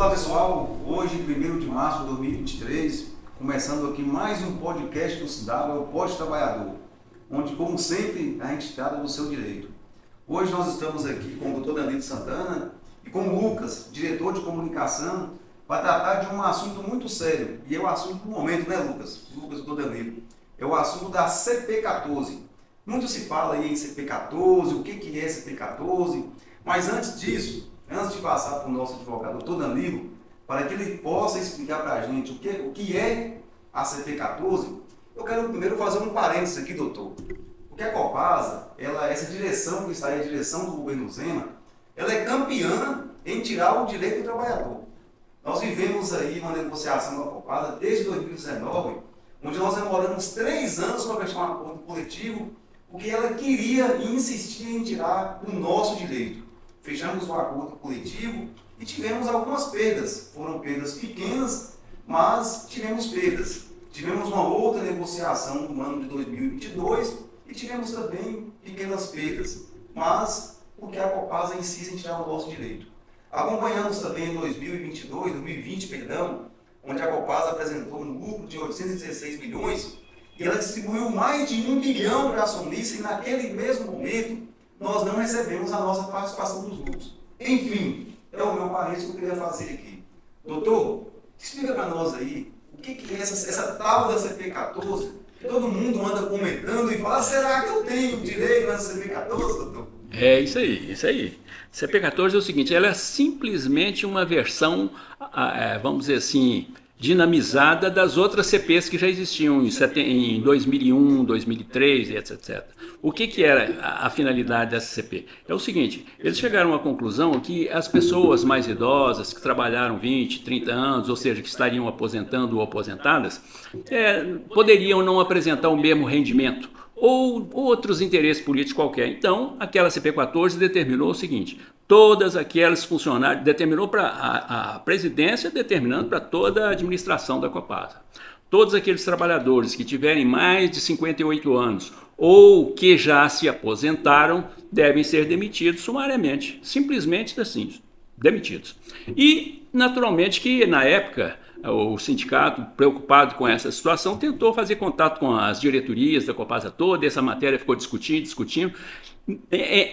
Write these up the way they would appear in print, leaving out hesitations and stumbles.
Olá pessoal, hoje 1º de março de 2023, começando aqui mais um podcast do CIDAB, o Pod Trabalhador, onde como sempre a gente trata do seu direito. Hoje nós estamos aqui com o Dr. Danilo Santana e com o Lucas, diretor de comunicação, para tratar de um assunto muito sério, e é o assunto do momento, né Lucas? Lucas e Dr. Danilo. É o assunto da CP14. Muito se fala aí em CP14, o que é CP14, mas antes disso, antes de passar para o nosso advogado, Dr. Danilo, para que ele possa explicar para a gente o que é a CP14, eu quero primeiro fazer um parênteses aqui, doutor. Porque a Copasa, essa direção que está aí, a direção do governo Zema, ela é campeã em tirar o direito do trabalhador. Nós vivemos aí uma negociação com a Copasa desde 2019, onde nós demoramos 3 anos para fechar um acordo coletivo, porque ela queria e insistia em tirar o nosso direito. Fechamos o acordo coletivo e tivemos algumas perdas. Foram perdas pequenas, mas tivemos perdas. Tivemos uma outra negociação no ano de 2022 e tivemos também pequenas perdas, mas porque a Copasa insiste em tirar o nosso direito. Acompanhamos também em 2020, onde a Copasa apresentou um lucro de 816 milhões e ela distribuiu mais de 1 bilhão para acionistas e naquele mesmo momento nós não recebemos a nossa participação dos lucros. Enfim, é o meu parênteses que eu queria fazer aqui. Doutor, explica para nós aí o que é essa tal da CP14, que todo mundo anda comentando e fala, será que eu tenho direito nessa CP14, doutor? É isso aí. CP14 é o seguinte, ela é simplesmente uma versão, vamos dizer assim, dinamizada das outras CPs que já existiam em 2001, 2003, etc. O que era a finalidade dessa CP? É o seguinte, eles chegaram à conclusão que as pessoas mais idosas, que trabalharam 20, 30 anos, ou seja, que estariam aposentando ou aposentadas, poderiam não apresentar o mesmo rendimento, ou outros interesses políticos qualquer. Então, aquela CP14 determinou o seguinte, todas aquelas funcionários, determinou para a presidência, determinando para toda a administração da Copasa. Todos aqueles trabalhadores que tiverem mais de 58 anos ou que já se aposentaram devem ser demitidos sumariamente, simplesmente assim, demitidos. E, naturalmente, que na época o sindicato, preocupado com essa situação, tentou fazer contato com as diretorias da Copasa toda, essa matéria ficou discutindo.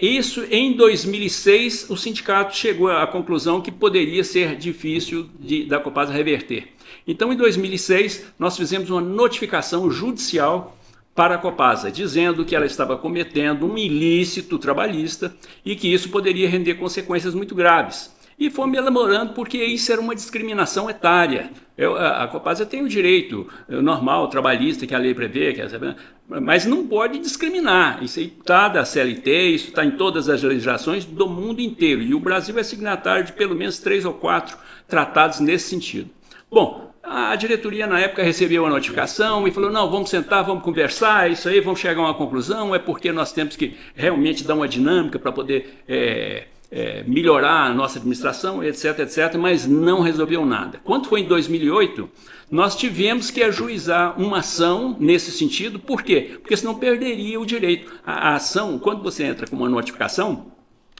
Isso em 2006 o sindicato chegou à conclusão que poderia ser difícil da Copasa reverter. Então em 2006 nós fizemos uma notificação judicial para a Copasa, dizendo que ela estava cometendo um ilícito trabalhista e que isso poderia render consequências muito graves. E fomos elaborando porque isso era uma discriminação etária. A Copasa tem o direito normal, trabalhista, que a lei prevê, mas não pode discriminar. Isso está da CLT, isso está em todas as legislações do mundo inteiro. E o Brasil é signatário de pelo menos 3 ou 4 tratados nesse sentido. Bom, a diretoria na época recebeu a notificação e falou, não, vamos sentar, vamos conversar, isso aí, vamos chegar a uma conclusão, é porque nós temos que realmente dar uma dinâmica para poder melhorar a nossa administração, etc, mas não resolveu nada. Quando foi em 2008, nós tivemos que ajuizar uma ação nesse sentido, por quê? Porque senão perderia o direito. A ação, quando você entra com uma notificação,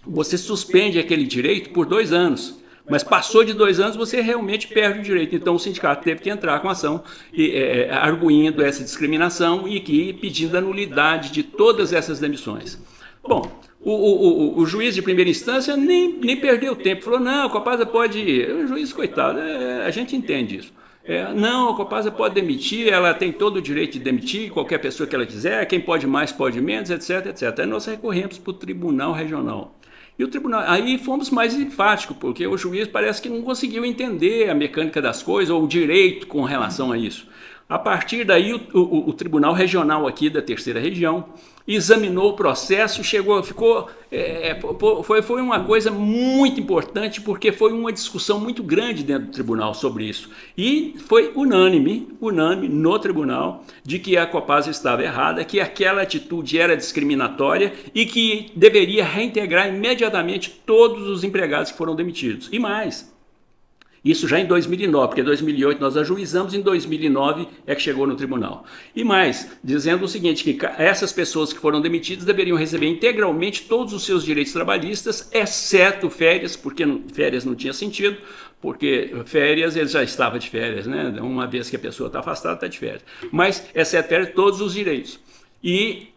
você suspende aquele direito por 2 anos. Mas passou de 2 anos, você realmente perde o direito. Então o sindicato teve que entrar com a ação, arguindo essa discriminação e pedindo a nulidade de todas essas demissões. Bom, o juiz de primeira instância nem perdeu tempo, falou, não, a Copasa pode, o juiz, coitado, a gente entende isso. Não, a Copasa pode demitir, ela tem todo o direito de demitir qualquer pessoa que ela quiser, quem pode mais, pode menos, etc. Aí nós recorremos para o Tribunal Regional. E o tribunal, aí fomos mais enfáticos, porque o juiz parece que não conseguiu entender a mecânica das coisas ou o direito com relação a isso. A partir daí, o Tribunal Regional aqui da Terceira Região examinou o processo, foi uma coisa muito importante, porque foi uma discussão muito grande dentro do tribunal sobre isso. E foi unânime no tribunal, de que a Copasa estava errada, que aquela atitude era discriminatória e que deveria reintegrar imediatamente todos os empregados que foram demitidos. E mais, Isso já em 2009, porque em 2008 nós ajuizamos, em 2009 é que chegou no tribunal. E mais, dizendo o seguinte, que essas pessoas que foram demitidas deveriam receber integralmente todos os seus direitos trabalhistas, exceto férias, porque férias não tinha sentido, porque férias ele já estava de férias, né? Uma vez que a pessoa está afastada, está de férias. Mas, exceto férias, todos os direitos. E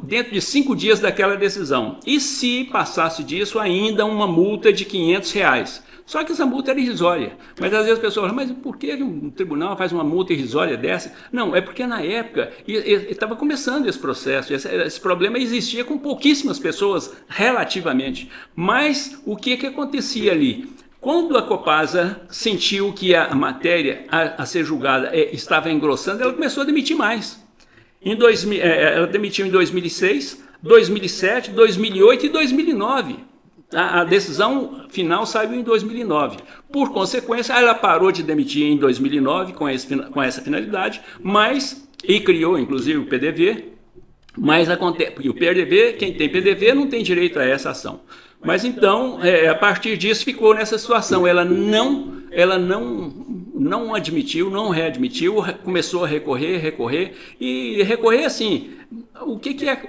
dentro de 5 dias daquela decisão. E se passasse disso, ainda uma multa de R$ 500. Só que essa multa era irrisória. Mas às vezes as pessoas falam, mas por que um tribunal faz uma multa irrisória dessa? Não, é porque na época estava começando esse processo. Esse problema existia com pouquíssimas pessoas, relativamente. Mas o que acontecia ali? Quando a Copasa sentiu que a matéria a ser julgada estava engrossando, ela começou a demitir mais. Ela demitiu em 2006, 2007, 2008 e 2009. A decisão final saiu em 2009. Por consequência, ela parou de demitir em 2009 com essa finalidade, e criou inclusive o PDV, mas acontece, e o PDV, quem tem PDV não tem direito a essa ação. Mas então, a partir disso, ficou nessa situação. Ela não admitiu, não readmitiu, começou a recorrer, e recorrer assim. O que é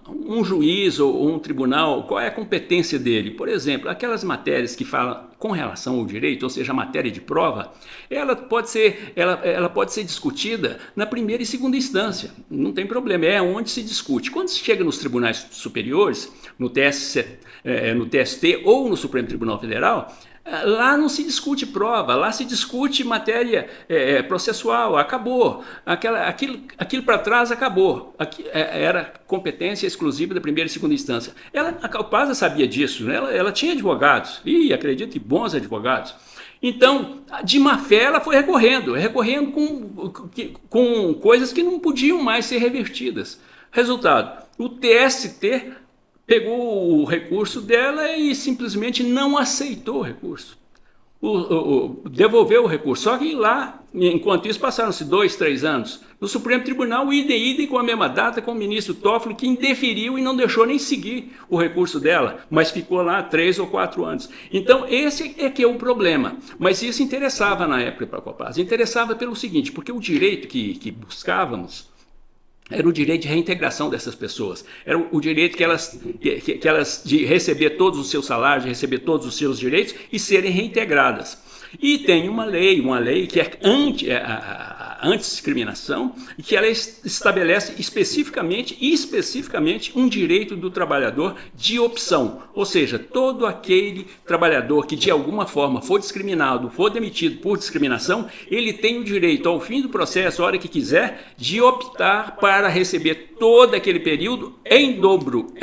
um juiz ou um tribunal? Qual é a competência dele? Por exemplo, aquelas matérias que falam com relação ao direito, ou seja, a matéria de prova, ela pode ser discutida na primeira e segunda instância. Não tem problema, é onde se discute. Quando se chega nos tribunais superiores, no TST ou no Supremo Tribunal Federal, lá não se discute prova, lá se discute matéria processual, acabou. Aquilo para trás acabou. Era competência exclusiva da primeira e segunda instância. A Copasa sabia disso, né? Ela tinha advogados, e acredito que bons advogados. Então, de má fé, ela foi recorrendo com coisas que não podiam mais ser revertidas. Resultado, o TST pegou o recurso dela e simplesmente não aceitou o recurso. Devolveu o recurso. Só que lá, enquanto isso, passaram-se 2, 3 anos. No Supremo Tribunal, idem com a mesma data, com o ministro Toffoli, que indeferiu e não deixou nem seguir o recurso dela, mas ficou lá 3 ou 4 anos. Então, esse é que é o problema. Mas isso interessava na época para a Copasa. Interessava pelo seguinte, porque o direito que buscávamos era o direito de reintegração dessas pessoas, era o direito que elas de receber todos os seus salários, de receber todos os seus direitos e serem reintegradas. E tem uma lei que é antidiscriminação, e que ela estabelece especificamente um direito do trabalhador de opção, ou seja, todo aquele trabalhador que de alguma forma for discriminado, for demitido por discriminação, ele tem o direito, ao fim do processo, a hora que quiser, de optar para receber todo aquele período em dobro.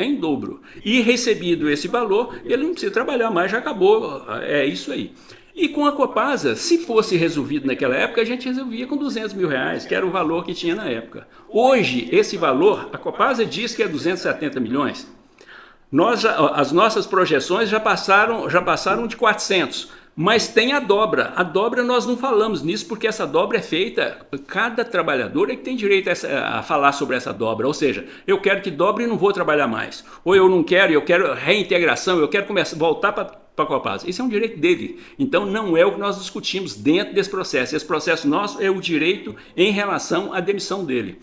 E recebido esse valor, ele não precisa trabalhar mais, já acabou, é isso aí. E com a Copasa, se fosse resolvido naquela época, a gente resolvia com R$200 mil, que era o valor que tinha na época. Hoje, esse valor, a Copasa diz que é 270 milhões. As nossas projeções já passaram de 400, mas tem a dobra. A dobra nós não falamos nisso, porque essa dobra é feita, cada trabalhador é que tem direito a falar sobre essa dobra. Ou seja, eu quero que dobre e não vou trabalhar mais. Ou eu quero reintegração, eu quero voltar para a Copasa. Isso é um direito dele. Então não é o que nós discutimos dentro desse processo. Esse processo nosso é o direito em relação à demissão dele.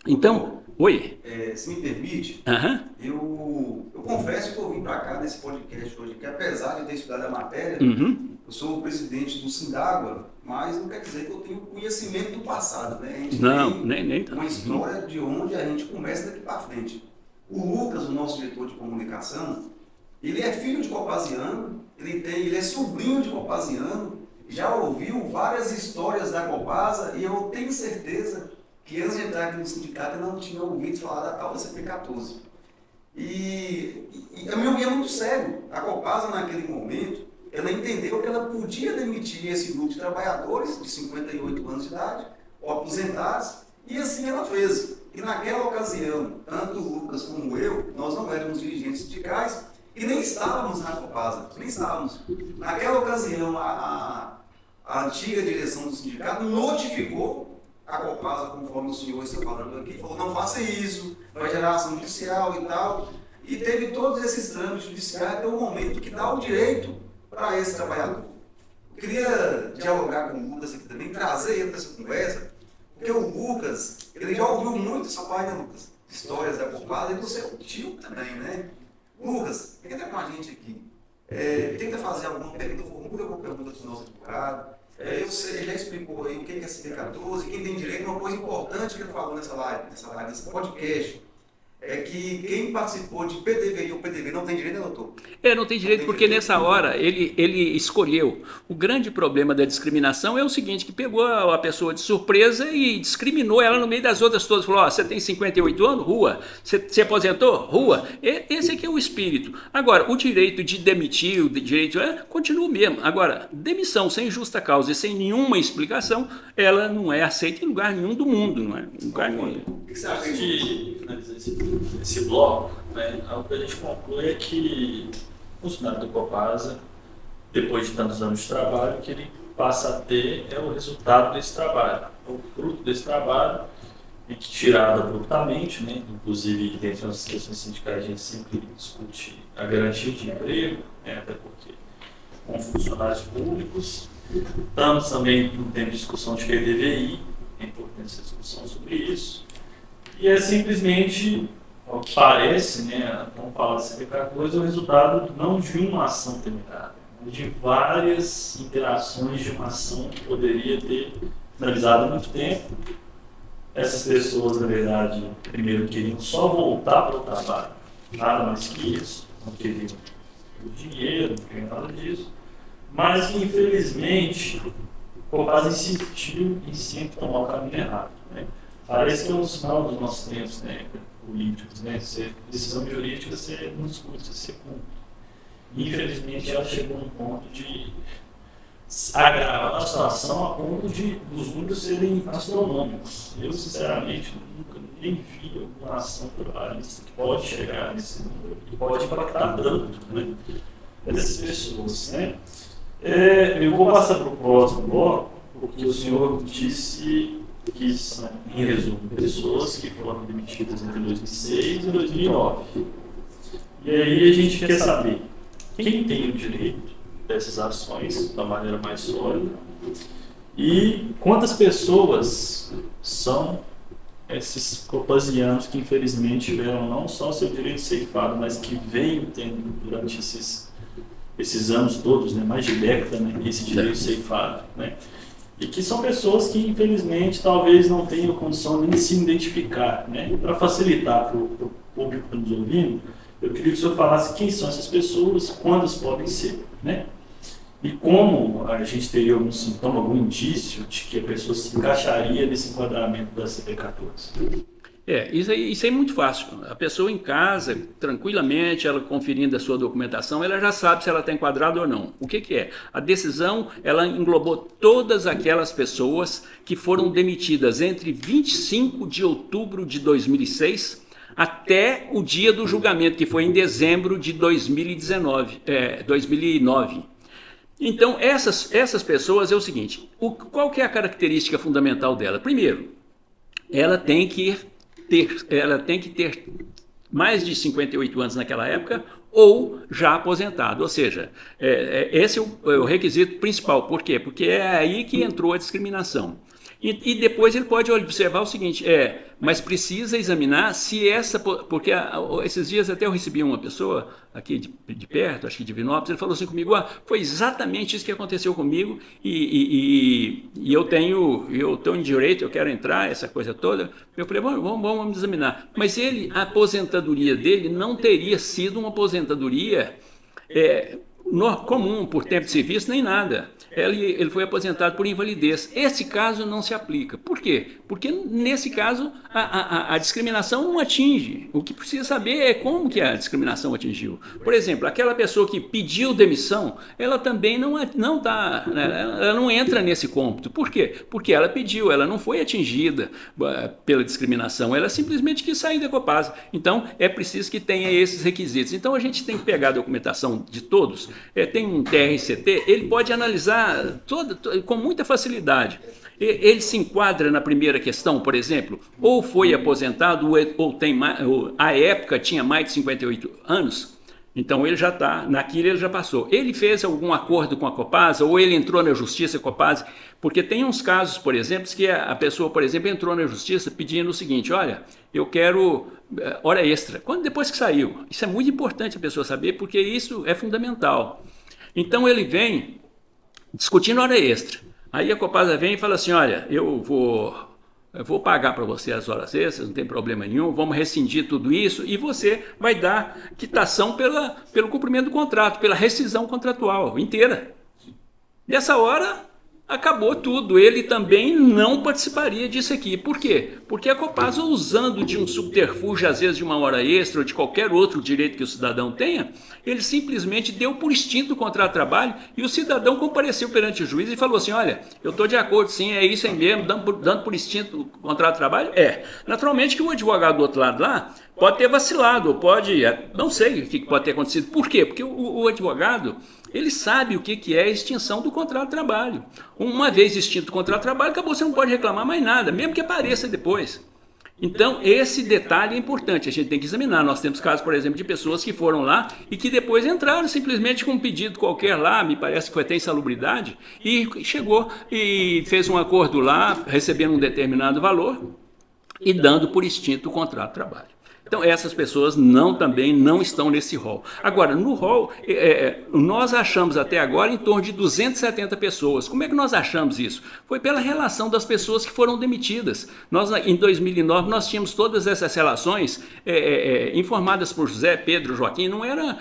Então, oi? Se me permite, eu confesso que eu vim para cá nesse podcast hoje, que apesar de ter estudado a matéria, eu sou o presidente do Sindagua, mas não quer dizer que eu tenho conhecimento do passado, né? A gente tem uma história de onde a gente começa daqui para frente. O Lucas, o nosso diretor de comunicação, ele é filho de copasiano, ele é sobrinho de copasiano, já ouviu várias histórias da Copasa, e eu tenho certeza que antes de entrar aqui no sindicato eu não tinha ouvido falar da tal da CP14. E a meu ver é muito sério. A Copasa, naquele momento, ela entendeu que ela podia demitir esse grupo de trabalhadores de 58 anos de idade, ou aposentados, e assim ela fez. E naquela ocasião, tanto o Lucas como eu, nós não éramos dirigentes sindicais, e nem estávamos na Copasa, nem estávamos. Naquela ocasião, a antiga direção do sindicato notificou a Copasa, conforme o senhor está falando aqui, falou, não faça isso, vai gerar ação judicial e tal. E teve todos esses trâmites judiciais até o momento que dá o direito para esse trabalhador. Eu queria dialogar com o Lucas aqui também, trazer ele para essa conversa, porque o Lucas, ele já ouviu muito seu pai, né, Lucas? Histórias da Copasa, e você é o tio também, né? Lucas, quem está com a gente aqui? Tenta fazer alguma pergunta, formula alguma pergunta para o nosso advogado. Você já explicou aí o que é CP14, quem tem direito, uma coisa importante que ele falou nessa live, nesse podcast, é que quem participou de PDV ou PDV não tem direito, né, doutor? Não tem direito porque nessa hora ele escolheu. O grande problema da discriminação é o seguinte, que pegou a pessoa de surpresa e discriminou ela no meio das outras todas. Falou, você tem 58 anos? Rua. Você se aposentou? Rua. Esse aqui é o espírito. Agora, o direito de demitir, o direito continua o mesmo. Agora, demissão sem justa causa e sem nenhuma explicação, ela não é aceita em lugar nenhum do mundo. Não é? Em lugar nenhum. O que você acha de finalizar esse bloco? Né? O que a gente conclui é que o funcionário do Copasa, depois de tantos anos de trabalho, que ele passa a ter o resultado desse trabalho, o fruto desse trabalho, e que tirado abruptamente, né? Inclusive, dentro das questões sindicais, a gente sempre discute a garantia de emprego, né? Até porque com funcionários públicos, estamos também no tempo de discussão de PDVI, é importante essa discussão sobre isso, e é simplesmente, ao que parece, né, vamos falar de CP14, é o resultado não de uma ação temerária, mas de várias interações de uma ação que poderia ter finalizado há muito tempo. Essas pessoas, na verdade, primeiro queriam só voltar para o trabalho, nada mais que isso, não queriam o dinheiro, não queriam nada disso, mas que, infelizmente, o Copasa insistiu em sempre tomar o caminho errado. Né? Parece que é um sinal dos nossos tempos, né, políticos, né? Decisão jurídica você não discute, você cumpre. Infelizmente, ela chegou num ponto de agravar a situação a ponto de os números serem astronômicos. Eu, sinceramente, nunca nem vi alguma ação trabalhista que pode chegar nesse número e pode impactar tanto, né, dessas pessoas. Né? Eu vou passar para o próximo bloco, porque o senhor disse que são, em resumo, pessoas que foram demitidas entre 2006 e 2009. E aí a gente quer saber quem tem o direito dessas ações da maneira mais sólida e quantas pessoas são esses copasianos que infelizmente tiveram não só seu direito ceifado, mas que vêm tendo durante esses anos todos, né, mais de década, né, esse direito ceifado, né? E que são pessoas que, infelizmente, talvez não tenham condição nem de se identificar, né? Para facilitar para o público que está nos ouvindo, eu queria que o senhor falasse quem são essas pessoas, quantas podem ser, né? E como a gente teria algum sintoma, algum indício de que a pessoa se encaixaria nesse enquadramento da CP14. Isso aí é muito fácil. A pessoa em casa, tranquilamente, ela conferindo a sua documentação, ela já sabe se ela está enquadrada ou não. O que é? A decisão, ela englobou todas aquelas pessoas que foram demitidas entre 25 de outubro de 2006 até o dia do julgamento, que foi em dezembro de 2009. Então, essas pessoas é o seguinte, qual que é a característica fundamental dela? Primeiro, ela tem que ter mais de 58 anos naquela época ou já aposentado, ou seja, esse é o requisito principal. Por quê? Porque é aí que entrou a discriminação. E depois ele pode observar o seguinte, mas precisa examinar se porque esses dias até eu recebi uma pessoa aqui de perto, acho que de Vinópolis, ele falou assim comigo, foi exatamente isso que aconteceu comigo e eu estou em direito, eu quero entrar, essa coisa toda. Eu falei, vamos examinar. Mas a aposentadoria dele não teria sido uma aposentadoria comum, por tempo de serviço, nem nada. Ele foi aposentado por invalidez. Esse caso não se aplica. Por quê? Porque nesse caso a discriminação não atinge. O que precisa saber é como que a discriminação atingiu. Por exemplo, aquela pessoa que pediu demissão, ela também não ela não entra nesse cômputo. Por quê? Porque ela pediu, ela não foi atingida pela discriminação, ela simplesmente quis sair da Copasa. Então, é preciso que tenha esses requisitos. Então, a gente tem que pegar a documentação de todos. Tem um TRCT, ele pode analisar com muita facilidade. Ele se enquadra na primeira questão, por exemplo, ou foi aposentado ou à época tinha mais de 58 anos. Então ele já está, naquilo ele já passou. Ele fez algum acordo com a Copasa ou ele entrou na justiça com a Copasa? Porque tem uns casos, por exemplo, que a pessoa, por exemplo, entrou na justiça pedindo o seguinte, olha, eu quero hora extra. Depois que saiu. Isso é muito importante a pessoa saber, porque isso é fundamental. Então ele vem discutindo hora extra. Aí a Copasa vem e fala assim, olha, eu vou pagar para você as horas extras, não tem problema nenhum, vamos rescindir tudo isso e você vai dar quitação pelo cumprimento do contrato, pela rescisão contratual inteira. Nessa hora, acabou tudo. Ele também não participaria disso aqui. Por quê? Porque a Copasa, usando de um subterfúgio, às vezes de uma hora extra ou de qualquer outro direito que o cidadão tenha, ele simplesmente deu por extinto o contrato de trabalho e o cidadão compareceu perante o juiz e falou assim, olha, eu estou de acordo, sim, é isso aí mesmo, dando por extinto o contrato de trabalho? É. Naturalmente que o advogado do outro lado lá pode ter vacilado, ou pode, não sei o que pode ter acontecido. Por quê? Porque o advogado, ele sabe o que é a extinção do contrato de trabalho. Uma vez extinto o contrato de trabalho, acabou, você não pode reclamar mais nada, mesmo que apareça depois. Então, esse detalhe é importante, a gente tem que examinar. Nós temos casos, por exemplo, de pessoas que foram lá e que depois entraram simplesmente com um pedido qualquer lá, me parece que foi até insalubridade, e chegou e fez um acordo lá, recebendo um determinado valor e dando por extinto o contrato de trabalho. Então, essas pessoas também não estão nesse rol. Agora, no rol, nós achamos até agora em torno de 270 pessoas. Como é que nós achamos isso? Foi pela relação das pessoas que foram demitidas. Nós, em 2009, nós tínhamos todas essas relações informadas por José, Pedro, Joaquim. Não eram,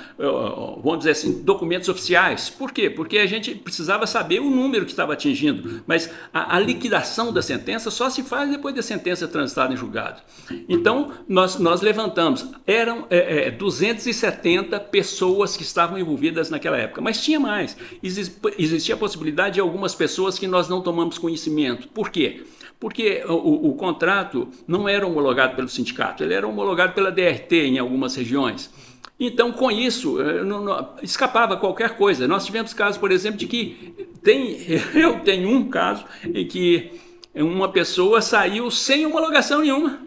vamos dizer assim, documentos oficiais. Por quê? Porque a gente precisava saber o número que estava atingindo. Mas a liquidação da sentença só se faz depois da sentença transitada em julgado. Então, nós levantamos, eram 270 pessoas que estavam envolvidas naquela época, mas tinha mais. Existia a possibilidade de algumas pessoas que nós não tomamos conhecimento. Por quê? Porque o contrato não era homologado pelo sindicato, ele era homologado pela DRT em algumas regiões. Então, com isso, escapava qualquer coisa. Nós tivemos casos, por exemplo, de que eu tenho um caso em que uma pessoa saiu sem homologação nenhuma.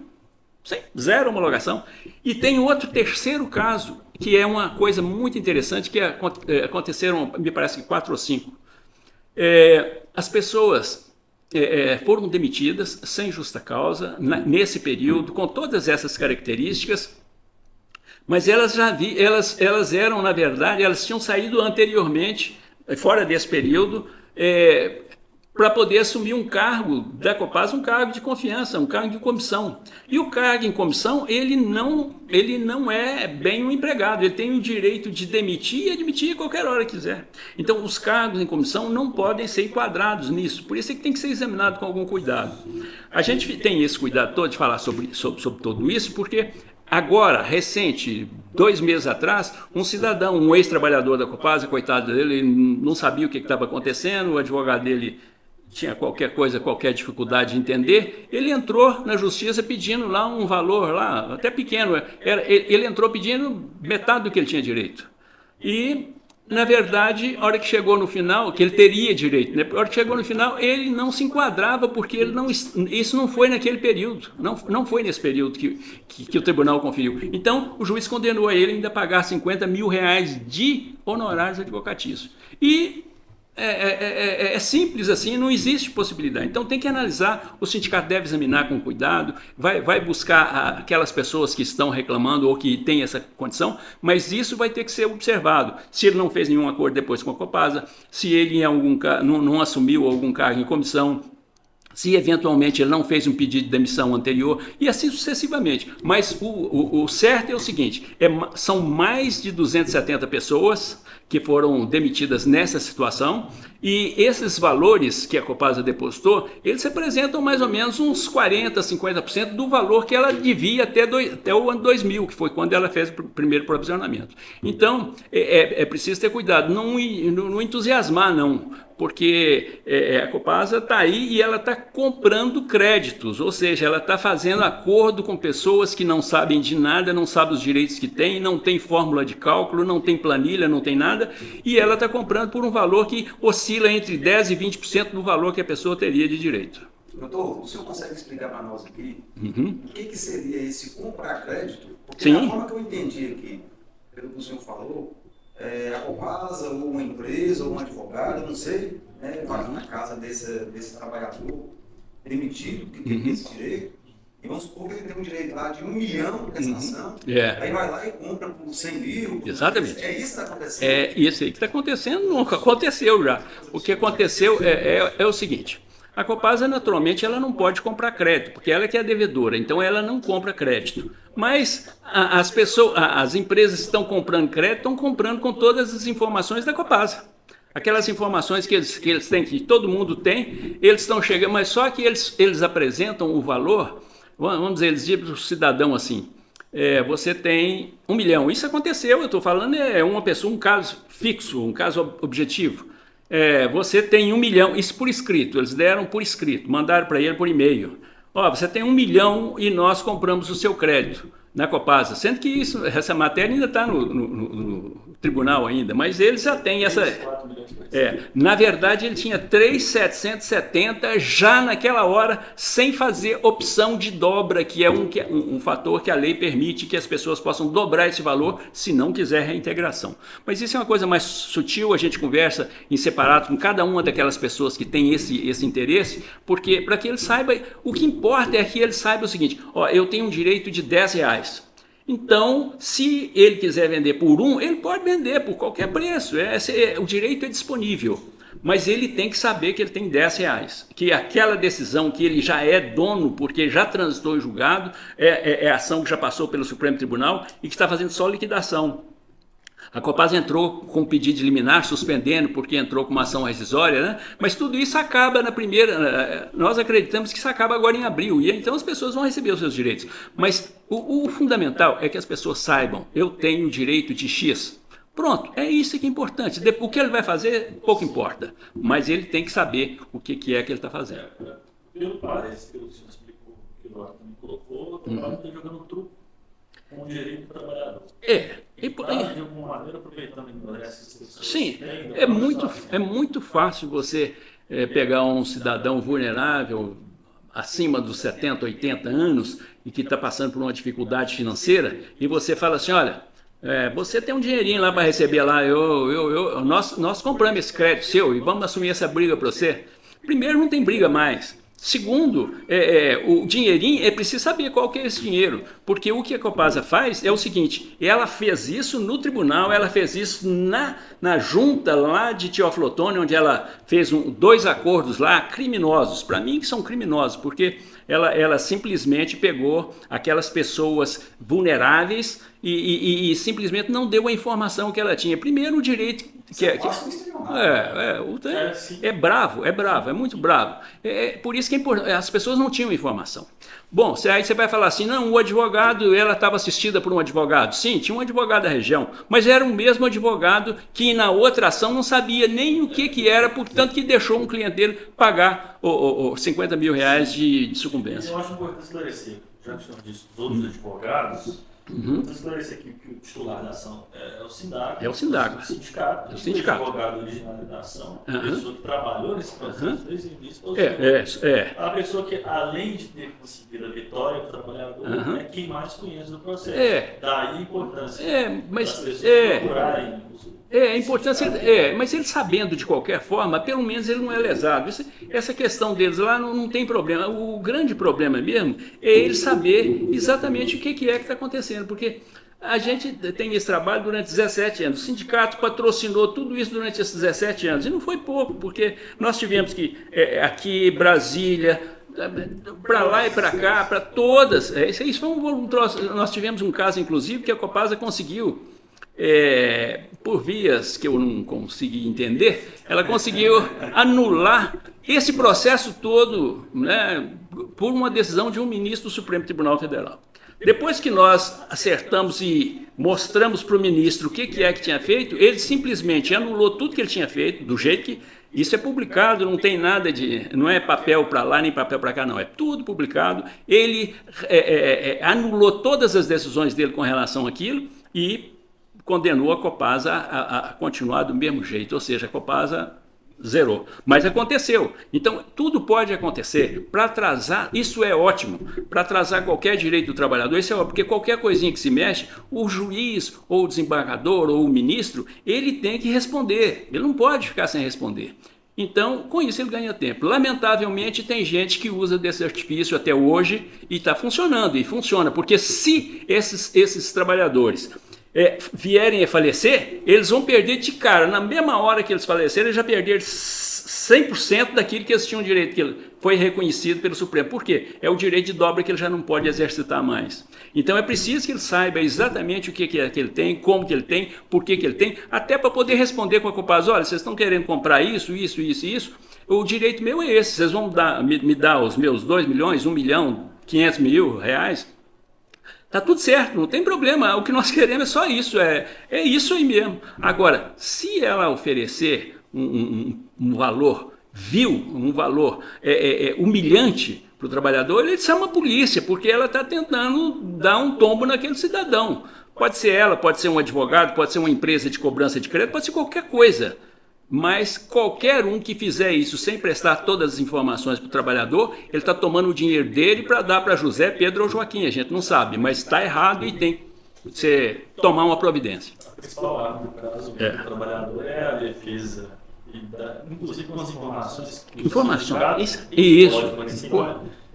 Zero homologação. E tem outro terceiro caso, que é uma coisa muito interessante, que aconteceram, me parece que 4 ou 5. As pessoas foram demitidas sem justa causa, nesse período, com todas essas características, mas elas eram, na verdade, elas tinham saído anteriormente, fora desse período, para poder assumir um cargo da Copasa, um cargo de confiança, um cargo de comissão. E o cargo em comissão, ele não é bem um empregado, ele tem o direito de demitir e admitir a qualquer hora que quiser. Então, os cargos em comissão não podem ser enquadrados nisso, por isso é que tem que ser examinado com algum cuidado. A gente tem esse cuidado todo de falar sobre tudo isso, porque agora, recente, 2 meses atrás, um cidadão, um ex-trabalhador da Copasa, coitado dele, ele não sabia o que estava acontecendo, o advogado dele tinha qualquer coisa, qualquer dificuldade de entender, ele entrou na justiça pedindo lá um valor, lá, até pequeno, ele entrou pedindo metade do que ele tinha direito. E, na verdade, a hora que chegou no final, que ele teria direito, né? A hora que chegou no final, ele não se enquadrava, porque isso não foi naquele período, não foi nesse período que o tribunal conferiu. Então, o juiz condenou a ele ainda a pagar R$50 mil de honorários advocatícios. E é simples assim, não existe possibilidade. Então tem que analisar, o sindicato deve examinar com cuidado, vai buscar aquelas pessoas que estão reclamando ou que têm essa condição, mas isso vai ter que ser observado. Se ele não fez nenhum acordo depois com a Copasa, se ele não assumiu algum cargo em comissão, se eventualmente ele não fez um pedido de demissão anterior, e assim sucessivamente. Mas o certo é o seguinte, são mais de 270 pessoas que foram demitidas nessa situação, e esses valores que a Copasa depositou, eles representam mais ou menos uns 40%, 50% do valor que ela devia até o ano 2000, que foi quando ela fez o primeiro provisionamento. Então, é preciso ter cuidado, não entusiasmar, não, porque a Copasa está aí e ela está comprando créditos, ou seja, ela está fazendo acordo com pessoas que não sabem de nada, não sabem os direitos que têm, não tem fórmula de cálculo, não tem planilha, não tem nada, e ela está comprando por um valor que oscila entre 10% e 20% do valor que a pessoa teria de direito. Doutor, o senhor consegue explicar para nós aqui Uhum. o que seria esse comprar crédito? Porque Sim. da forma que eu entendi aqui, pelo que o senhor falou, a Copasa, ou uma empresa, ou um advogado, não sei, né, vai na casa desse trabalhador demitido, que tem esse direito, e vamos supor que ele tem um direito lá de 1 milhão de prestação, aí vai lá e compra por 100 mil. Exatamente. É isso que está acontecendo? É isso aí que está acontecendo, nunca aconteceu já. O que aconteceu é o seguinte, a Copasa naturalmente ela não pode comprar crédito, porque ela é que é a devedora, então ela não compra crédito. Mas as empresas que estão comprando crédito estão comprando com todas as informações da Copasa. Aquelas informações que eles têm, que todo mundo tem, eles estão chegando, mas só que eles apresentam o valor, vamos dizer, eles dizem para o cidadão assim, você tem 1 milhão. Isso aconteceu, eu estou falando, uma pessoa, um caso fixo, um caso objetivo. Você tem 1 milhão, isso por escrito, eles deram por escrito, mandaram para ele por e-mail. Você tem 1 milhão e nós compramos o seu crédito na Copasa, sendo que essa matéria ainda está no tribunal ainda, mas eles já têm essa... na verdade, ele tinha 3.770 já naquela hora, sem fazer opção de dobra, que é um fator que a lei permite que as pessoas possam dobrar esse valor, se não quiser reintegração. Mas isso é uma coisa mais sutil, a gente conversa em separado com cada uma daquelas pessoas que tem esse interesse, porque para que ele saiba, o que importa é que ele saiba o seguinte, eu tenho um direito de R$10. Então, se ele quiser vender por 1, ele pode vender por qualquer preço, o direito é disponível, mas ele tem que saber que ele tem R$10, que aquela decisão que ele já é dono, porque já transitou em julgado, é ação que já passou pelo Supremo Tribunal e que está fazendo só liquidação. A Copasa entrou com pedido de liminar, suspendendo, porque entrou com uma ação rescisória, né? Mas tudo isso acaba na primeira... Nós acreditamos que isso acaba agora em abril, e então as pessoas vão receber os seus direitos. Mas o fundamental é que as pessoas saibam, eu tenho direito de X. Pronto, é isso que é importante. O que ele vai fazer, pouco importa. Mas ele tem que saber o que é que ele está fazendo. Pelo parece, pelo que o senhor explicou, que o Eduardo me colocou, o Copasa está jogando truco com o direito do trabalhador. De alguma maneira, aproveitando essas pessoas. Sim, é muito fácil você pegar um cidadão vulnerável acima dos 70, 80 anos e que está passando por uma dificuldade financeira e você fala assim, olha, você tem um dinheirinho lá para receber lá, nós compramos esse crédito seu e vamos assumir essa briga para você. Primeiro, não tem briga mais. Segundo, o dinheirinho, é preciso saber qual que é esse dinheiro, porque o que a Copasa faz é o seguinte, ela fez isso no tribunal, ela fez isso na junta lá de Teoflotone, onde ela fez 2 acordos lá criminosos, para mim que são criminosos, porque ela simplesmente pegou aquelas pessoas vulneráveis e simplesmente não deu a informação que ela tinha. Primeiro, o direito... É bravo, é muito bravo. Por isso que as pessoas não tinham informação. Bom, aí você vai falar assim, não, o advogado, ela estava assistida por um advogado. Sim, tinha um advogado da região, mas era o mesmo advogado que na outra ação não sabia nem o que era, portanto que deixou um cliente dele pagar os 50 mil reais de sucumbência. Eu acho importante esclarecer, já que o senhor disse dos outros advogados, vou esclarecer aqui que o titular da ação é o SINDAGO. É o SINDAGO. O sindicato. O advogado originário da ação, a pessoa que trabalhou nesse processo desde o início. A pessoa que, além de ter conseguido a vitória do trabalhador, é quem mais conhece do processo. Daí a importância das pessoas procurarem. Mas ele sabendo de qualquer forma, pelo menos ele não é lesado. Essa questão deles lá não tem problema. O grande problema mesmo é ele saber exatamente o que é que está acontecendo, porque a gente tem esse trabalho durante 17 anos. O sindicato patrocinou tudo isso durante esses 17 anos, e não foi pouco, porque nós tivemos que, aqui, Brasília, para lá e para cá, para todas, isso foi um troço. Nós tivemos um caso, inclusive, que a Copasa conseguiu, por vias que eu não consegui entender, ela conseguiu anular esse processo todo, né, por uma decisão de um ministro do Supremo Tribunal Federal. Depois que nós acertamos e mostramos para o ministro o que é que tinha feito, ele simplesmente anulou tudo que ele tinha feito, do jeito que isso é publicado, não tem nada não é papel para lá nem papel para cá, não, é tudo publicado. Ele anulou todas as decisões dele com relação àquilo e condenou a Copasa a continuar do mesmo jeito, ou seja, a Copasa zerou. Mas aconteceu. Então, tudo pode acontecer. Para atrasar, isso é ótimo. Para atrasar qualquer direito do trabalhador, isso é ótimo. Porque qualquer coisinha que se mexe, o juiz, ou o desembargador, ou o ministro, ele tem que responder. Ele não pode ficar sem responder. Então, com isso ele ganha tempo. Lamentavelmente, tem gente que usa desse artifício até hoje e está funcionando. E funciona, porque se esses trabalhadores vierem a falecer, eles vão perder de cara. Na mesma hora que eles falecerem, eles já perderam 100% daquilo que eles tinham direito, que foi reconhecido pelo Supremo. Por quê? É o direito de dobra que ele já não pode exercitar mais. Então é preciso que ele saiba exatamente o que é que ele tem, como que ele tem, por que ele tem, até para poder responder com a Copasa: olha, vocês estão querendo comprar isso, isso, isso e isso, o direito meu é esse, vocês vão me dar os meus 2 milhões, 1 milhão, 500 mil reais. Tá tudo certo, não tem problema. O que nós queremos é só isso, é isso aí mesmo. Agora, se ela oferecer um valor vil, um valor humilhante para o trabalhador, ele chama a polícia, porque ela está tentando dar um tombo naquele cidadão. Pode ser ela, pode ser um advogado, pode ser uma empresa de cobrança de crédito, pode ser qualquer coisa. Mas qualquer um que fizer isso sem prestar todas as informações para o trabalhador, ele está tomando o dinheiro dele para dar para José, Pedro ou Joaquim, a gente não sabe, mas está errado e tem que você tomar uma providência. A principal arma, no caso, do trabalhador é a defesa, inclusive com as informações. Isso.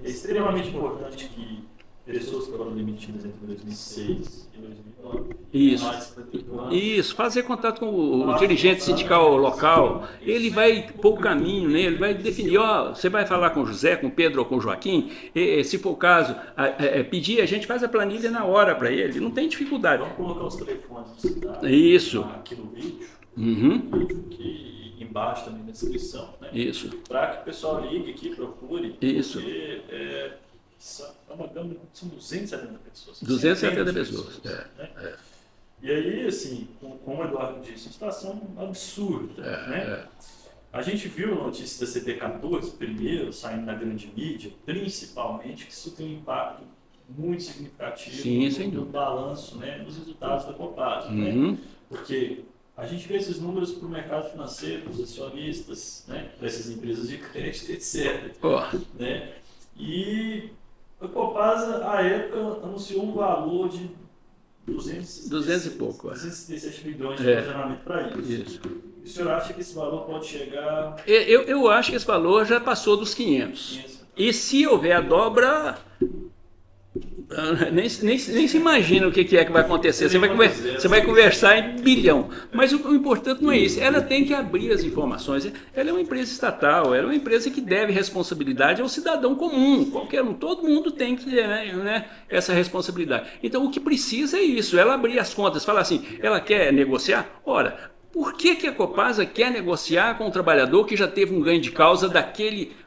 É extremamente importante que pessoas que foram demitidas entre 2006 e 2009. Isso, fazer contato com o dirigente sindical local, ele vai pôr o caminho, né? Ele vai definir, você vai falar com o José, com o Pedro ou com o Joaquim, se for o caso, pedir, a gente faz a planilha na hora para ele, não tem dificuldade. Vamos colocar os telefones do cidadão aqui no vídeo, que embaixo também na descrição, né? Isso. Para que o pessoal ligue aqui, procure, isso. Porque é uma gama, são 270 pessoas. 270 pessoas. E aí, assim, como o Eduardo disse, uma situação absurda. Né? A gente viu a notícia da CP14 primeiro, saindo na grande mídia, principalmente, que isso tem um impacto muito significativo no balanço, né, nos resultados da Copasa. Né? Porque a gente vê esses números para o mercado financeiro, para os acionistas, né, para essas empresas de crédito, etc. Né? E a Copasa, à época, anunciou um valor de 237 milhões de posicionamento para isso. E o senhor acha que esse valor pode chegar... Eu acho que esse valor já passou dos 500. E se houver a dobra... Nem se imagina o que é que vai acontecer. Você vai conversar em bilhão. Mas o importante não é isso. Ela tem que abrir as informações. Ela é uma empresa estatal, ela é uma empresa que deve responsabilidade ao cidadão comum. Qualquer um, todo mundo tem que ter, né, essa responsabilidade. Então o que precisa é isso. Ela abrir as contas, falar assim, ela quer negociar? Ora, por que a Copasa quer negociar com o trabalhador que já teve um ganho de causa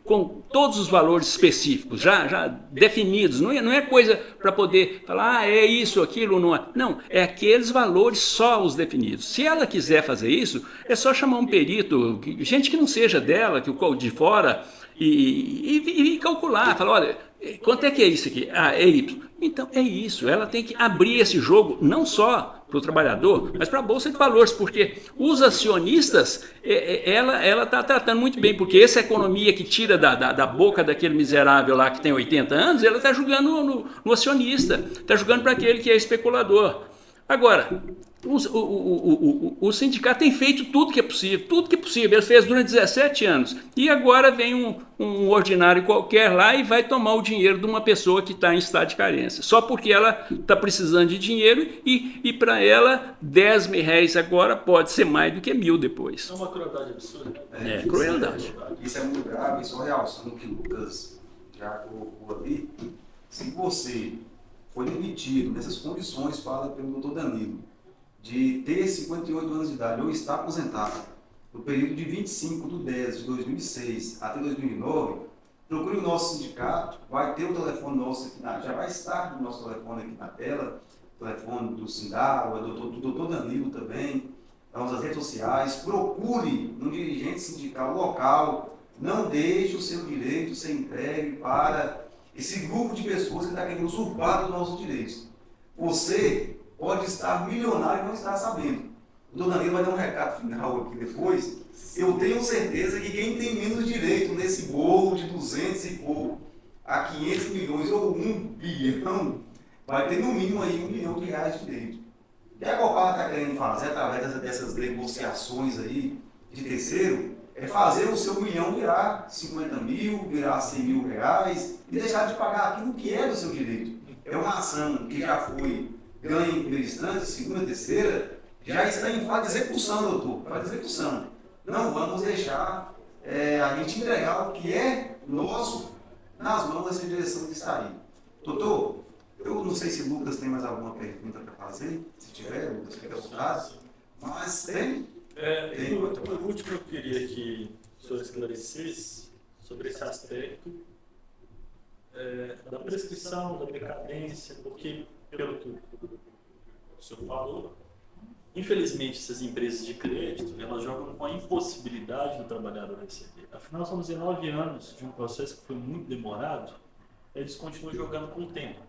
com todos os valores específicos, já definidos? Não é coisa para poder falar, é isso, aquilo, não é. Não, é aqueles valores só os definidos. Se ela quiser fazer isso, é só chamar um perito, gente que não seja dela, que de fora, e calcular, falar, olha, quanto é que é isso aqui? É Y. Então é isso, ela tem que abrir esse jogo não só para o trabalhador, mas para a Bolsa de Valores, porque os acionistas, ela está tratando muito bem, porque essa economia que tira da boca daquele miserável lá que tem 80 anos, ela está jogando no acionista, está jogando para aquele que é especulador. Agora, o sindicato tem feito tudo que é possível, ele fez durante 17 anos, e agora vem um ordinário qualquer lá e vai tomar o dinheiro de uma pessoa que está em estado de carência, só porque ela está precisando de dinheiro e para ela 10 mil reais agora pode ser mais do que 1.000 depois. É uma crueldade absurda. Crueldade. Isso é muito grave, só realçando o que o Lucas já colocou ali. Se você foi demitido nessas condições faladas pelo Dr. Danilo, de ter 58 anos de idade ou estar aposentado no período de 25/10/2006 até 2009, procure o nosso sindicato, vai ter o telefone nosso aqui, já vai estar o nosso telefone aqui na tela, o telefone do Sindaro, do Dr. Danilo também, nossas redes sociais, procure um dirigente sindical local, não deixe o seu direito ser entregue para esse grupo de pessoas que está querendo usurpar os nossos direitos. Você pode estar milionário e não estar sabendo. O Dona Danilo vai dar um recado final aqui depois. Eu tenho certeza que quem tem menos direito nesse bolo de 200 e pouco a 500 milhões ou 1 bilhão, vai ter no mínimo aí R$1 bilhão de direito. O que a Copasa está querendo fazer através dessas negociações aí de terceiro é fazer o seu R$1 milhão virar 50 mil, virar 100 mil reais e deixar de pagar aquilo que é do seu direito. É uma ação que já foi ganha em primeira instância, segunda, terceira, já está em fase de execução, doutor, fase de execução. Não vamos deixar a gente entregar o que é nosso nas mãos dessa direção que está aí. Doutor, eu não sei se o Lucas tem mais alguma pergunta para fazer, se tiver, Lucas, fica à vontade, mas tem? Por último, eu queria que o senhor esclarecesse sobre esse aspecto da prescrição, da decadência, porque, pelo que o senhor falou, infelizmente, essas empresas de crédito, elas jogam com a impossibilidade do trabalhador receber. Afinal, são 19 anos de um processo que foi muito demorado, eles continuam jogando com o tempo.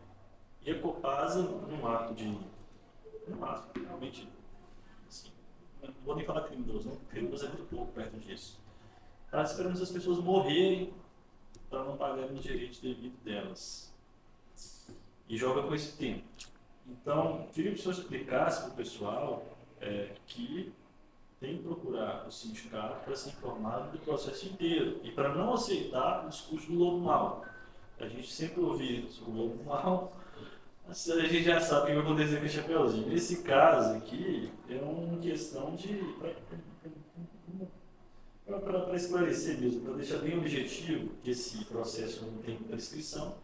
E a Copasa, num ato realmente, assim, não vou nem falar criminoso, não, criminoso é muito pouco perto disso. Está esperando as pessoas morrerem para não pagarem os direitos devidos delas. E joga com esse tempo. Então, queria que o senhor explicasse para o pessoal que tem que procurar o sindicato para ser informado do processo inteiro e para não aceitar o discurso do lobo mau. A gente sempre ouve o lobo mau, a gente já sabe o que vai acontecer com o Chapeuzinho. Nesse caso aqui, é uma questão de para esclarecer mesmo, para deixar bem objetivo que esse processo não tem prescrição,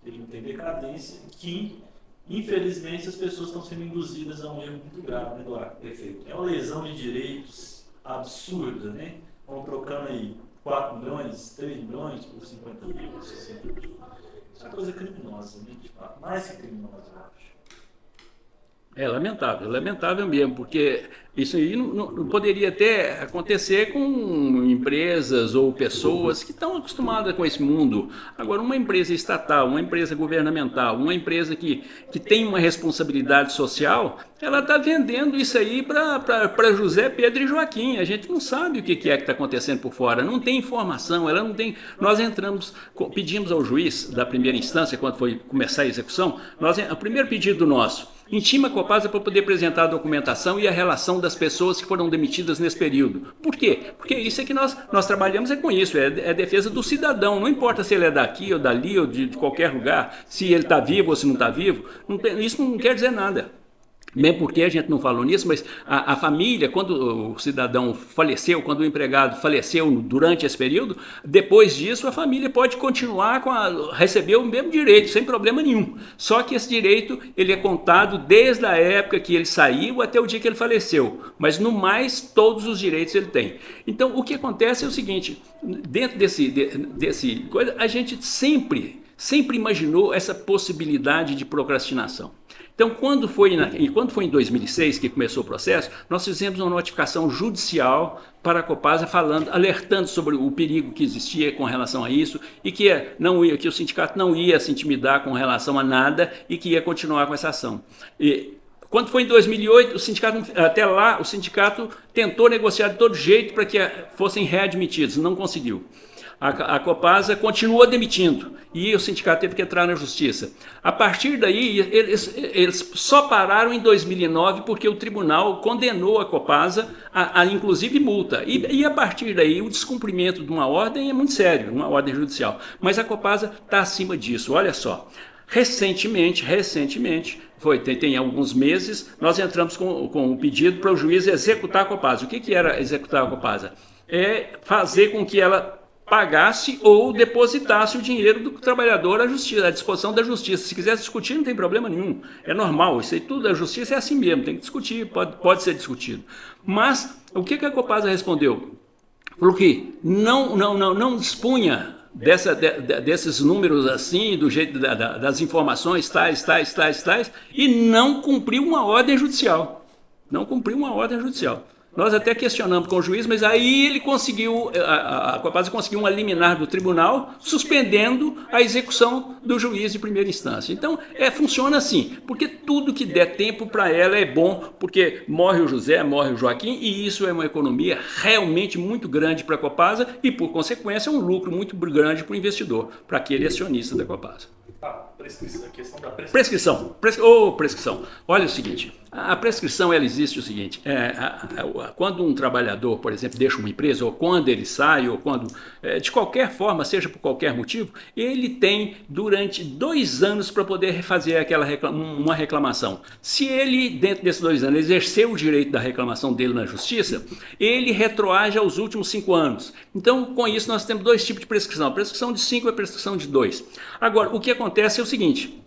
ele não tem decadência, que infelizmente as pessoas estão sendo induzidas a um erro muito grave, né, Eduardo? Perfeito. É uma lesão de direitos absurda, né? Vão trocando aí 4 milhões, 3 milhões por 50 mil, 60 mil. Isso é uma coisa criminosa, né? De fato, mais que criminosa, eu acho. É lamentável mesmo, porque isso aí não poderia até acontecer com empresas ou pessoas que estão acostumadas com esse mundo. Agora, uma empresa estatal, uma empresa governamental, uma empresa que tem uma responsabilidade social, ela está vendendo isso aí para José, Pedro e Joaquim. A gente não sabe o que é que está acontecendo por fora, não tem informação, ela não tem. Nós pedimos ao juiz da primeira instância, quando foi começar a execução, o primeiro pedido nosso, intima a Copasa para poder apresentar a documentação e a relação das pessoas que foram demitidas nesse período. Por quê? Porque isso é que nós trabalhamos com isso, é defesa do cidadão, não importa se ele é daqui ou dali ou de qualquer lugar, se ele está vivo ou se não está vivo, isso não quer dizer nada. Mesmo porque a gente não falou nisso, mas a família, quando o cidadão faleceu, quando o empregado faleceu durante esse período, depois disso a família pode continuar receber o mesmo direito, sem problema nenhum. Só que esse direito ele é contado desde a época que ele saiu até o dia que ele faleceu. Mas no mais, todos os direitos ele tem. Então o que acontece é o seguinte, dentro desse coisa, a gente sempre imaginou essa possibilidade de procrastinação. Então, quando foi em 2006 que começou o processo, nós fizemos uma notificação judicial para a Copasa alertando sobre o perigo que existia com relação a isso e que o sindicato não ia se intimidar com relação a nada e que ia continuar com essa ação. Quando foi em 2008, até lá o sindicato tentou negociar de todo jeito para que fossem readmitidos, não conseguiu. A Copasa continua demitindo e o sindicato teve que entrar na justiça. A partir daí, eles só pararam em 2009 porque o tribunal condenou a Copasa a inclusive multa. E a partir daí, o descumprimento de uma ordem é muito sério, uma ordem judicial. Mas a Copasa está acima disso, olha só. Recentemente, tem alguns meses, nós entramos com um pedido para o juiz executar a Copasa. O que era executar a Copasa? É fazer com que ela pagasse ou depositasse o dinheiro do trabalhador à disposição da justiça. Se quiser discutir, não tem problema nenhum. É normal, isso aí tudo, a justiça é assim mesmo, tem que discutir, pode ser discutido. Mas, o que a Copasa respondeu? Falou que não dispunha desses números assim, do jeito das informações tais, e não cumpriu uma ordem judicial. Nós até questionamos com o juiz, mas aí ele conseguiu, a Copasa conseguiu um liminar do tribunal, suspendendo a execução do juiz de primeira instância. Então, funciona assim, porque tudo que der tempo para ela é bom, porque morre o José, morre o Joaquim, e isso é uma economia realmente muito grande para a Copasa e, por consequência, um lucro muito grande para o investidor, para aquele acionista da Copasa. A questão da prescrição. Prescrição. Olha o seguinte, a prescrição ela existe o seguinte, quando um trabalhador, por exemplo, deixa uma empresa, ou quando ele sai, ou quando, de qualquer forma, seja por qualquer motivo, ele tem durante 2 anos para poder fazer uma reclamação. Se ele, dentro desses 2 anos, exercer o direito da reclamação dele na justiça, ele retroage aos últimos 5 anos. Então, com isso, nós temos 2 tipos de prescrição. A prescrição de 5 e a prescrição de 2. Agora, o que acontece é o seguinte,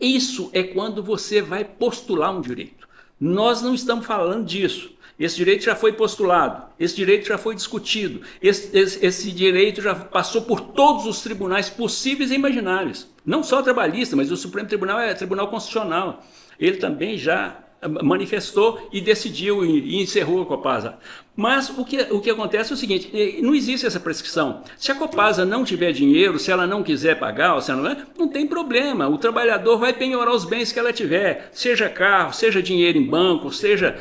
isso é quando você vai postular um direito. Nós não estamos falando disso. Esse direito já foi postulado, esse direito já foi discutido, esse direito já passou por todos os tribunais possíveis e imagináveis. Não só trabalhista, mas o Supremo Tribunal é Tribunal Constitucional. Ele também já manifestou e decidiu e encerrou a Copasa. Mas o que acontece é o seguinte, não existe essa prescrição. Se a Copasa não tiver dinheiro, se ela não quiser pagar, se ela não tem problema. O trabalhador vai penhorar os bens que ela tiver, seja carro, seja dinheiro em banco, seja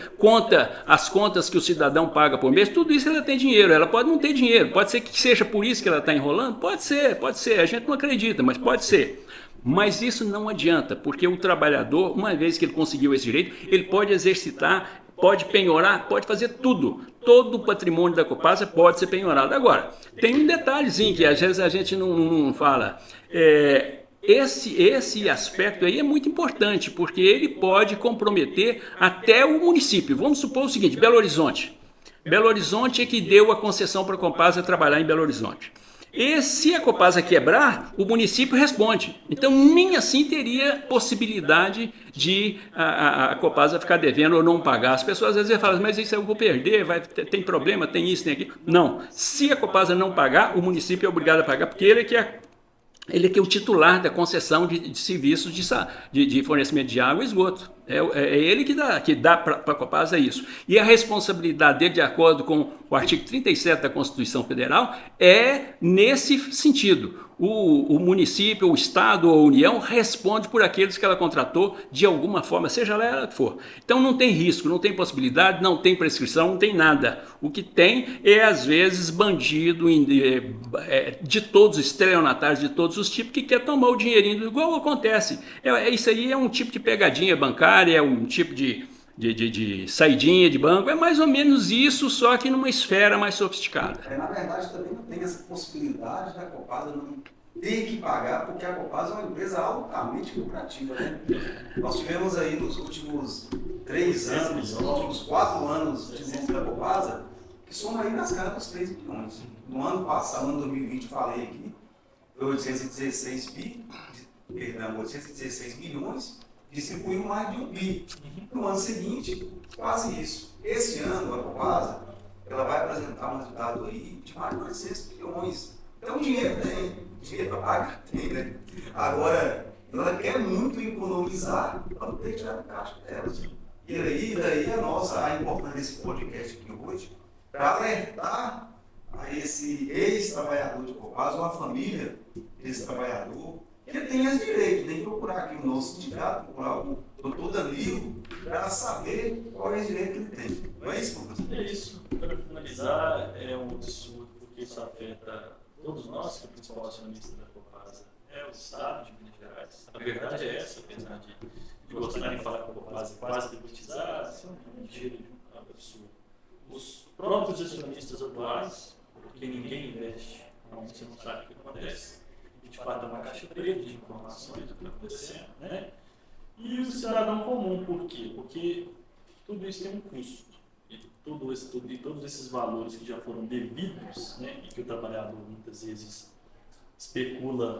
as contas que o cidadão paga por mês, tudo isso ela tem dinheiro. Ela pode não ter dinheiro, pode ser que seja por isso que ela está enrolando, pode ser, a gente não acredita, mas pode ser. Mas isso não adianta, porque o trabalhador, uma vez que ele conseguiu esse direito, ele pode exercitar, pode penhorar, pode fazer tudo. Todo o patrimônio da Copasa pode ser penhorado. Agora, tem um detalhezinho que às vezes a gente não fala. Esse aspecto aí é muito importante, porque ele pode comprometer até o município. Vamos supor o seguinte, Belo Horizonte. Belo Horizonte é que deu a concessão para a Copasa trabalhar em Belo Horizonte. E se a Copasa quebrar, o município responde. Então, nem assim teria possibilidade de a Copasa ficar devendo ou não pagar. As pessoas às vezes falam, mas isso eu vou perder, tem problema, tem isso, tem aquilo. Não, se a Copasa não pagar, o município é obrigado a pagar, porque ele é que é o titular da concessão de serviços de fornecimento de água e esgoto. É ele que dá para a Copasa isso. E a responsabilidade dele, de acordo com o artigo 37 da Constituição Federal, é nesse sentido. O município, o Estado ou a União responde por aqueles que ela contratou de alguma forma, seja lá ela que for. Então não tem risco, não tem possibilidade, não tem prescrição, não tem nada. O que tem é, às vezes, bandido de todos os estelionatários, de todos os tipos, que quer tomar o dinheirinho, igual acontece. Isso aí é um tipo de pegadinha bancária, é um tipo de saidinha de banco, é mais ou menos isso, só que numa esfera mais sofisticada. Na verdade, também não tem essa possibilidade da Copasa não ter que pagar, porque a Copasa é uma empresa altamente lucrativa, né? Nós tivemos aí nos últimos 3 anos, nos últimos 4 anos de lucro da Copasa, que soma aí nas casas dos 3 bilhões. No ano passado, no ano 2020, eu falei aqui, foi 816 milhões, distribuiu mais de 1 bi. No ano seguinte, quase isso. Esse ano, a Copasa, ela vai apresentar um resultado aí de mais de 900 bilhões. Então, dinheiro tem, dinheiro para pagar tem, né? Agora, ela quer muito economizar para poder tirar do caixa dela. E daí a importância desse podcast aqui hoje, para alertar a esse ex-trabalhador de Copasa, ou a família desse trabalhador, que tem esse direito. Tem que procurar aqui o nosso sindicato, procurar o doutor Danilo, para saber qual é o direito que ele tem. Não é isso, professor? É isso. Para finalizar, é um absurdo, porque isso afeta todos nós, que é o principal acionista da Copasa é o Estado de Minas Gerais. A verdade é essa, apesar de gostarem de falar que a Copasa é quase privatizada, isso é uma mentira, é um absurdo. Os próprios acionistas atuais, porque ninguém investe, então você não sabe o que acontece. De fato, é uma caixa preta de informações do que está acontecendo, né? E o cidadão comum, por quê? Porque tudo isso tem um custo. E todos esses valores que já foram devidos, né, e que o trabalhador muitas vezes especula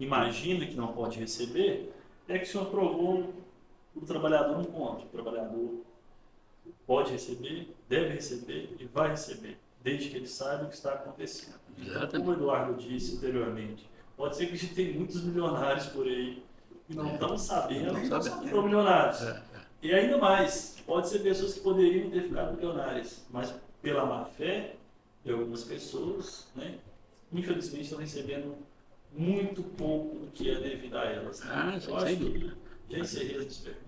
imagina que não pode receber, é que o senhor provou o trabalhador um ponto. O trabalhador pode receber, deve receber e vai receber, desde que ele saiba o que está acontecendo. Como o Eduardo disse anteriormente, pode ser que a gente tenha muitos milionários por aí e não estão sabendo que são milionários. E ainda mais, pode ser pessoas que poderiam ter ficado milionárias, mas pela má fé de algumas pessoas, né, infelizmente estão recebendo muito pouco do que é devido a elas. Né? Eu acho que já encerrei as perguntas.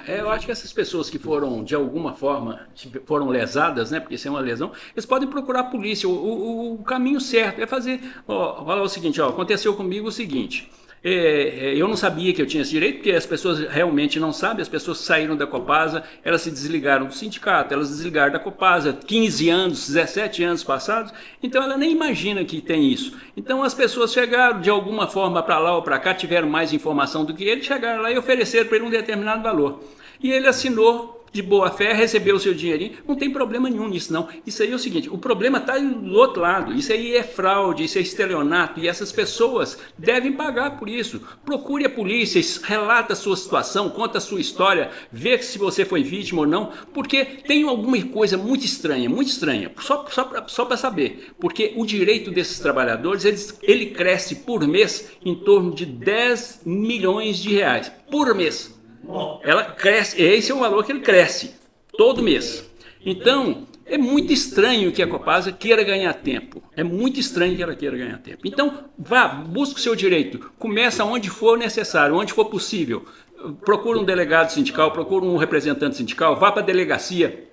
Eu acho que essas pessoas que foram, de alguma forma, foram lesadas, né? Porque isso é uma lesão, eles podem procurar a polícia. O caminho certo é fazer. Falar o seguinte: aconteceu comigo o seguinte. Eu não sabia que eu tinha esse direito, porque as pessoas realmente não sabem, as pessoas saíram da Copasa, elas se desligaram do sindicato, elas desligaram da Copasa, 15 anos, 17 anos passados, então ela nem imagina que tem isso. Então as pessoas chegaram de alguma forma para lá ou para cá, tiveram mais informação do que ele, chegaram lá e ofereceram para ele um determinado valor. E ele assinou de boa fé, recebeu o seu dinheirinho, não tem problema nenhum nisso não. Isso aí é o seguinte, o problema está do outro lado, isso aí é fraude, isso é estelionato, e essas pessoas devem pagar por isso. Procure a polícia, relata a sua situação, conta a sua história, vê se você foi vítima ou não, porque tem alguma coisa muito estranha, só para saber, porque o direito desses trabalhadores, ele cresce por mês em torno de 10 milhões de reais, por mês. Ela cresce, esse é o valor que ele cresce todo mês. Então, é muito estranho que a Copasa queira ganhar tempo. É muito estranho que ela queira ganhar tempo. Então, vá, busque o seu direito. Começa onde for necessário, onde for possível. Procure um delegado sindical, procure um representante sindical, vá para a delegacia,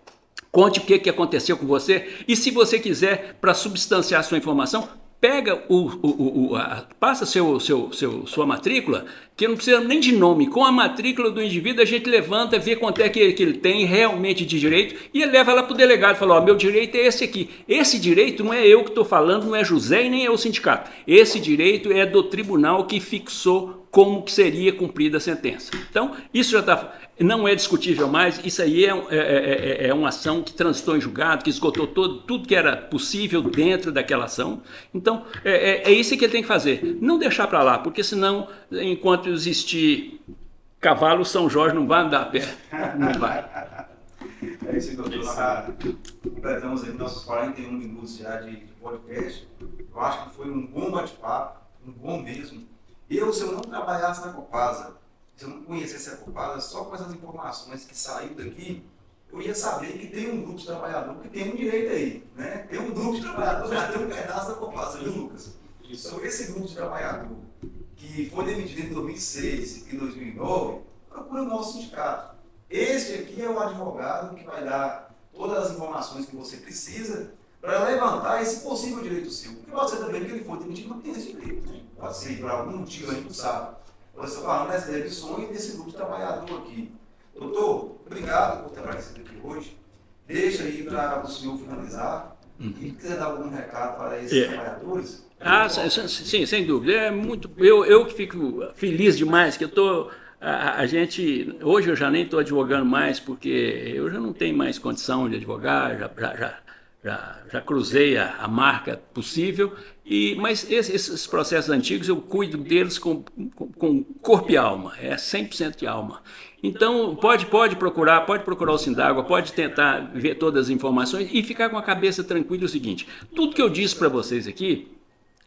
conte o que aconteceu com você. E se você quiser, para substanciar a sua informação, pega passa sua matrícula, que não precisa nem de nome, com a matrícula do indivíduo a gente levanta, vê quanto é que ele tem realmente de direito e ele leva lá para o delegado e fala, meu direito é esse aqui. Esse direito não é eu que estou falando, não é José e nem é o sindicato. Esse direito é do tribunal que fixou como que seria cumprida a sentença. Então, isso já não é discutível mais, isso aí é uma ação que transitou em julgado, que esgotou tudo que era possível dentro daquela ação. Então, é isso que ele tem que fazer. Não deixar para lá, porque senão, enquanto existir cavalo, São Jorge não vai andar a pé. Não vai. É isso, doutor. Completamos aí nossos 41 minutos já de podcast. Eu acho que foi um bom bate-papo, um bom mesmo. Se eu não trabalhasse na Copasa, se eu não conhecesse a Copasa, só com essas informações que saíram daqui, eu ia saber que tem um grupo de trabalhador que tem um direito aí, né? Tem um grupo de trabalhador, já tem um pedaço da Copasa, viu, Lucas? Então, esse grupo de trabalhador que foi demitido em 2006 e 2009, procura o nosso sindicato. Este aqui é o advogado que vai dar todas as informações que você precisa para levantar esse possível direito seu. Porque pode ser também que ele for demitido não tem esse direito, né? Pode ser por algum motivo, a gente não sabe. Nós estamos falando das demissões desse grupo de trabalhador aqui. Doutor, obrigado por ter aparecido aqui hoje. Deixa aí para o senhor finalizar. E quiser dar algum recado para esses trabalhadores? Sim, sem dúvida. Eu que fico feliz demais que eu estou. Hoje eu já nem estou advogando mais, porque eu já não tenho mais condição de advogar, já cruzei a marca possível, mas esses processos antigos eu cuido deles com corpo e alma, é 100% de alma. Então pode procurar o Sindágua, pode tentar ver todas as informações e ficar com a cabeça tranquila. O seguinte, tudo que eu disse para vocês aqui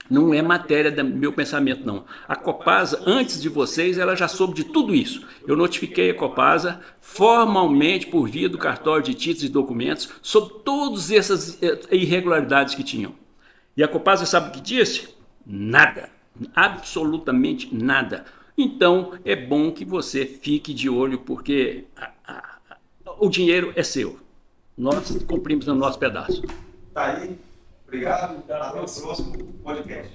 não é matéria do meu pensamento, não. A Copasa, antes de vocês, ela já soube de tudo isso. Eu notifiquei a Copasa formalmente por via do cartório de títulos e documentos sobre todas essas irregularidades que tinham. E a Copasa sabe o que disse? Nada. Absolutamente nada. Então, é bom que você fique de olho, porque o dinheiro é seu. Nós cumprimos no nosso pedaço. Tá aí. Obrigado. Até o próximo podcast.